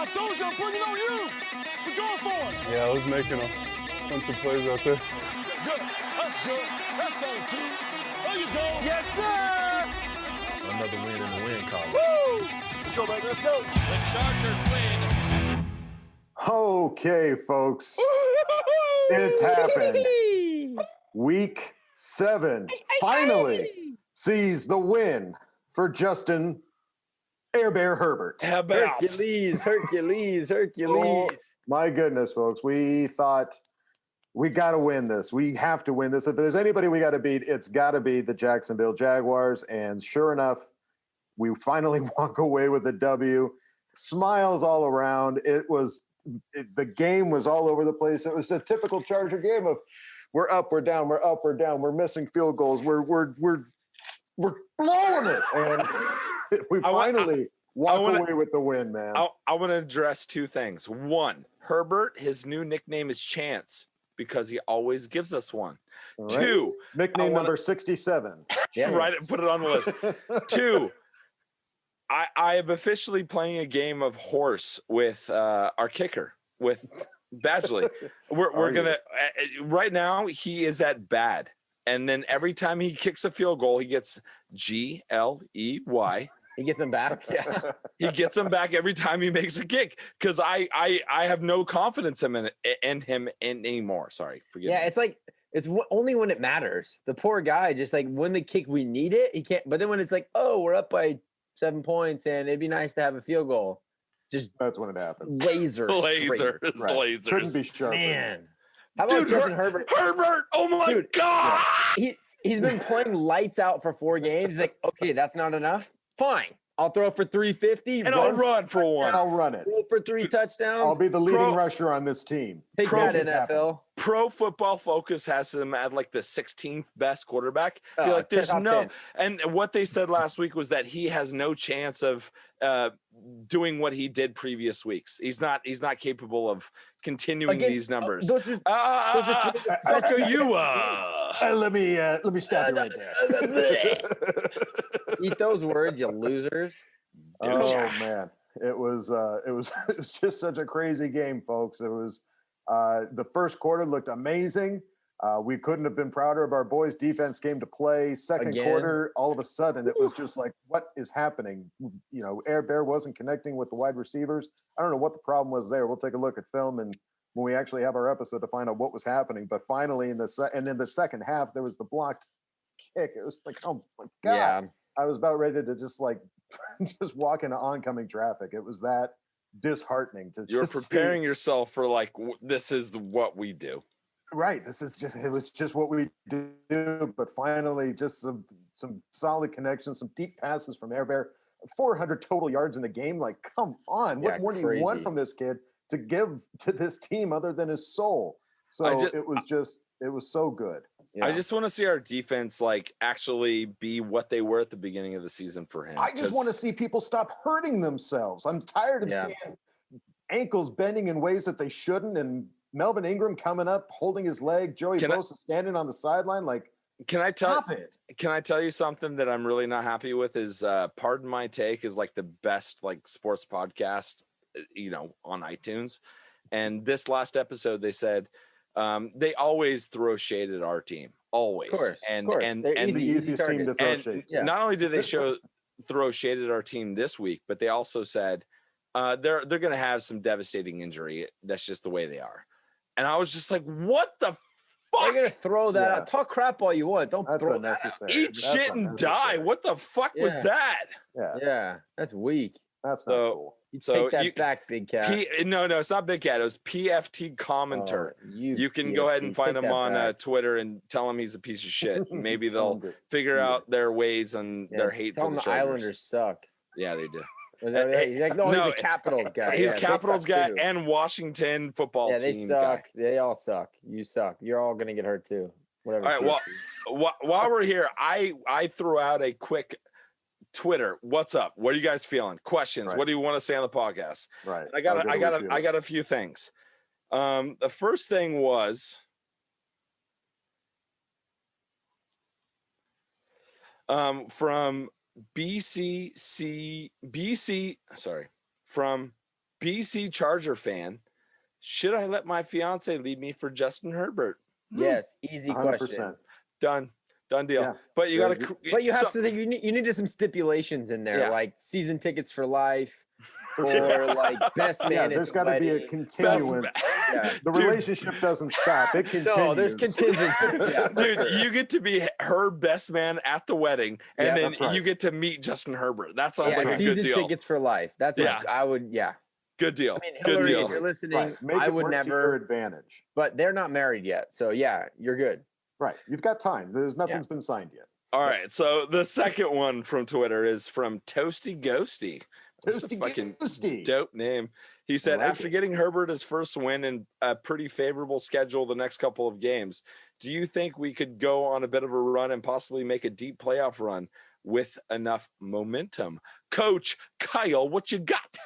I told you I'm putting it on you. We're going for it. Yeah, I was making a bunch of plays out there. Good. That's good. That's solid, too. There you go. Yes, sir. Another win in the win column. Woo! Let's go, baby. Let's go. The Chargers win. Okay, folks. It's happened. Week 7 finally sees the win for Justin Air Bear Herbert. How about Hercules. Oh, my goodness, folks. We thought we got to win this. We have to win this. If there's anybody we got to beat, it's got to be the Jacksonville Jaguars. And sure enough, we finally walk away with a W. Smiles all around. The game was all over the place. It was a typical Charger game of we're up, we're down, we're up, we're down, we're missing field goals, we're blowing it, and we finally walk away with the win, man. I want to address two things. One, Herbert, his new nickname is Chance because he always gives us one. Right. Two, nickname number 67. Yeah, right. Put it on the list. Two, I am officially playing a game of horse with our kicker, with Badgley. We're gonna right now he is at bad, and then every time he kicks a field goal, he gets GLEY. He gets them back. Yeah. He gets them back every time he makes a kick because I have no confidence in him anymore. Sorry, forgive me. Yeah, it's like only when it matters. The poor guy, just like when the kick we need it, he can't. But then when it's like, oh, we're up by 7 points and it'd be nice to have a field goal, just that's when it happens. Lasers. Lasers. Couldn't be sharper. Man, how about Justin Herbert? Herbert, oh my God! He's been playing lights out for 4 games. He's like, okay, that's not enough. Fine, I'll throw for 350 and I'll run for one. And I'll run it. Throw for 3 touchdowns. I'll be the leading rusher on this team. Take that, NFL. Pro Football Focus has him at like the 16th best quarterback. I feel like there's no, and what they said last week was that he has no chance of doing what he did previous weeks. He's not capable of continuing these numbers. Let me stop you right there. Eat those words, you losers. Oh man, it was just such a crazy game, folks. It was the first quarter looked amazing. We couldn't have been prouder of our boys. Defense came to play. Second quarter, all of a sudden, it was just like, what is happening? You know, Air Bear wasn't connecting with the wide receivers. I don't know what the problem was there. We'll take a look at film and when we actually have our episode to find out what was happening. But finally, in the second half, there was the blocked kick. It was like, oh my God. Yeah. I was about ready to just walk into oncoming traffic. It was that disheartening to You're preparing yourself for like, this is what we do. Right. It was just what we do. But finally, just some solid connections, some deep passes from Air Bear, 400 total yards in the game. Like, come on. What more do you want from this kid to give to this team other than his soul? So it was so good. Yeah. I just want to see our defense like actually be what they were at the beginning of the season for him. I just want to see people stop hurting themselves. I'm tired of seeing ankles bending in ways that they shouldn't, and Melvin Ingram coming up, holding his leg, Joey Bosa standing on the sideline. Like, stop it. Can I tell you something that I'm really not happy with is Pardon My Take is like the best like sports podcast, on iTunes. And this last episode, they said, they always throw shade at our team, always. Of course, and the easiest team to throw shade. Not only do they throw shade at our team this week, but they also said they're going to have some devastating injury. That's just the way they are. And I was just like, what the fuck? They're going to throw that out. Talk crap all you want. Don't throw that out. Eat shit and die. What the fuck was that? Yeah, that's weak. That's not cool. You take that back, Big Cat. No, it's not Big Cat. It was PFT Commenter. You can go ahead and find him on Twitter and tell him he's a piece of shit. Maybe they'll figure out their ways and their hate tell for the Chargers. Islanders suck. Yeah, they do. He's like, no, he's a Capitals guy. He's Capitals guy and Washington football team. Yeah, they suck. Guy. They all suck. You suck. You're all going to get hurt too. Whatever. All right. Well, while we're here, I threw out a quick Twitter. What's up? What are you guys feeling? Questions. Right. What do you want to say on the podcast? Right. I got a few things. The first thing was from from BC Charger fan. Should I let my fiance leave me for Justin Herbert? Yes, easy 100%. question. Done deal. Yeah. But you got Yeah, to. But you have to think you needed some stipulations in there, Yeah. like season tickets for life, For or sure. like best man. Yeah, at there's the got to be a wedding. continuance. Yeah. The Dude. relationship doesn't stop. It continues. No, there's contingency. Yeah, for Dude, sure. you get to be her best man at the wedding, and Yeah, then that's right. you get to meet Justin Herbert. That sounds Yeah, like a season good deal. tickets for life. That's Yeah. I would. Yeah. Good deal. I mean, Good Hillary, deal. if you're listening, Right. Make I it would work to your never. advantage. But they're not married yet, so yeah, you're good. Right. You've got time. Nothing's been signed yet. All right. So the second one from Twitter is from Toasty Ghosty. That's a Toasty fucking Ghosty. dope name. He said, like after it. getting Herbert his first win and a pretty favorable schedule the next couple of games, do you think we could go on a bit of a run and possibly make a deep playoff run with enough momentum? Coach Kyle, what you got?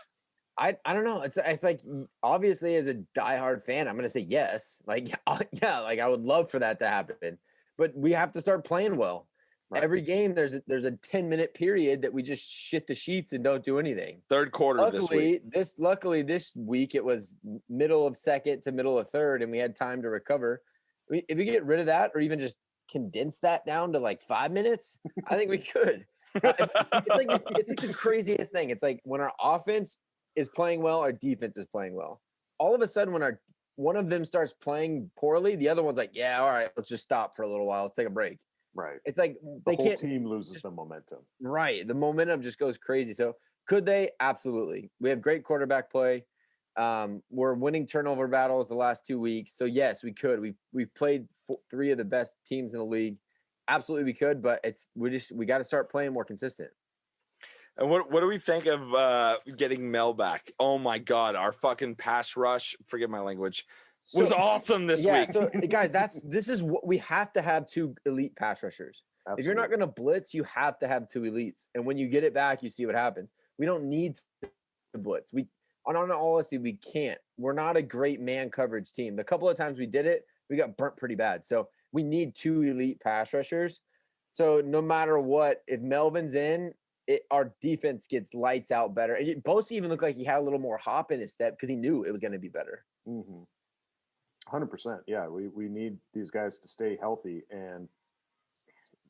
I don't know. It's like, obviously as a diehard fan, I'm gonna say yes. Like yeah, like I would love for that to happen, but we have to start playing well. Right. Every game there's a 10-minute period that we just shit the sheets and don't do anything. Third quarter this week. Luckily this week it was middle of second to middle of third, and we had time to recover. If we get rid of that, or even just condense that down to like 5 minutes, I think we could. It's like the craziest thing. It's like when our offense is playing well, our defense is playing well. All of a sudden, when one of them starts playing poorly, the other one's like, yeah, all right, let's just stop for a little while. Let's take a break. Right. It's like The they whole can't. team loses the momentum. Right. The momentum just goes crazy. So could they? Absolutely. We have great quarterback play. We're winning turnover battles the last 2 weeks. So yes, we could. We've played 3 of the best teams in the league. Absolutely we could, but we got to start playing more consistent. And what do we think of getting Mel back? Oh my God, our fucking pass rush, forget my language, was awesome this week. So guys, this is what we have to have: 2 elite pass rushers. Absolutely. If you're not going to blitz, you have to have 2 elites. And when you get it back, you see what happens. We don't need to blitz. On all honesty, we can't. We're not a great man coverage team. The couple of times we did it, we got burnt pretty bad. So we need 2 elite pass rushers. So no matter what, if Melvin's in, our defense gets lights out better. And Bosa even looked like he had a little more hop in his step because he knew it was going to be better. 100%. Yeah, we need these guys to stay healthy, and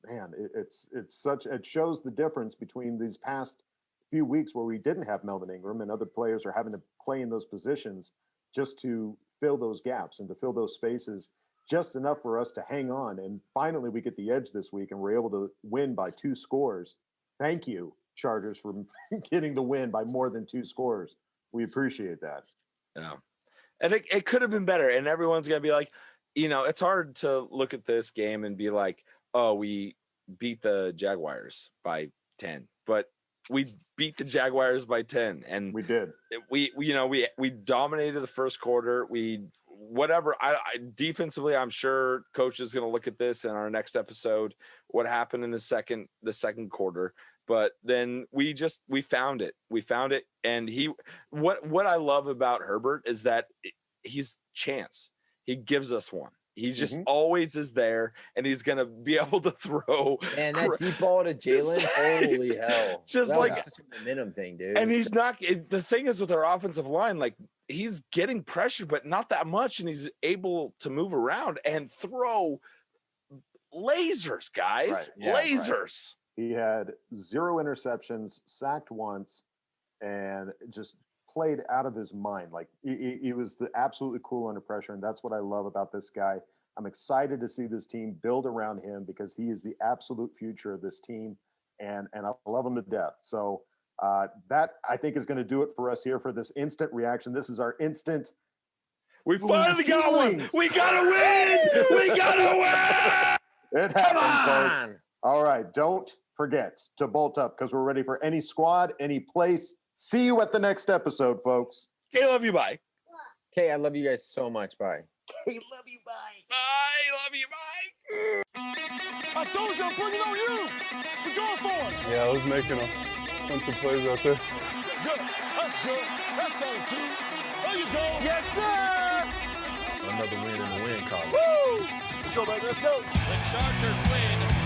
man, it shows the difference between these past few weeks where we didn't have Melvin Ingram and other players are having to play in those positions just to fill those gaps and to fill those spaces just enough for us to hang on. And finally, we get the edge this week, and we're able to win by 2 scores. Thank you, Chargers, for getting the win by more than 2 scores. We appreciate that. Yeah. And it could have been better. And everyone's going to be like, it's hard to look at this game and be like, oh, we beat the Jaguars by 10. But we beat the Jaguars by 10. And We did. we dominated the first quarter. I defensively, I'm sure coach is going to look at this in our next episode, what happened in the second quarter. But then we found it. And what I love about Herbert is that he's chance. He gives us one. He just always is there, and he's gonna be able to throw. And that deep ball to Jalen, holy hell! Just that like was such a momentum thing, dude. And he's not. The thing is with our offensive line, like he's getting pressure, but not that much, and he's able to move around and throw lasers, guys. Right. Yeah, lasers. He had 0 interceptions, sacked once, and just played out of his mind. Like he was absolutely cool under pressure, and that's what I love about this guy. I'm excited to see this team build around him because he is the absolute future of this team, and I love him to death. So that, I think, is going to do it for us here for this instant reaction. This is our instant. We finally got one. We got to win. We got to win. It happened, folks. All right, don't forget to bolt up because we're ready for any squad, any place. See you at the next episode, folks. Okay, love you. Bye. Okay, I love you guys so much. Bye. Hey, love you. Bye. I love you. Bye. I told you I'm bringing on you. We're going for it. Yeah, I was making a bunch of plays out there. Good. That's good. That's all, team. There you go. Yes, sir. Another win in the win column. Woo! Let's go, baby. Let's go. The Chargers win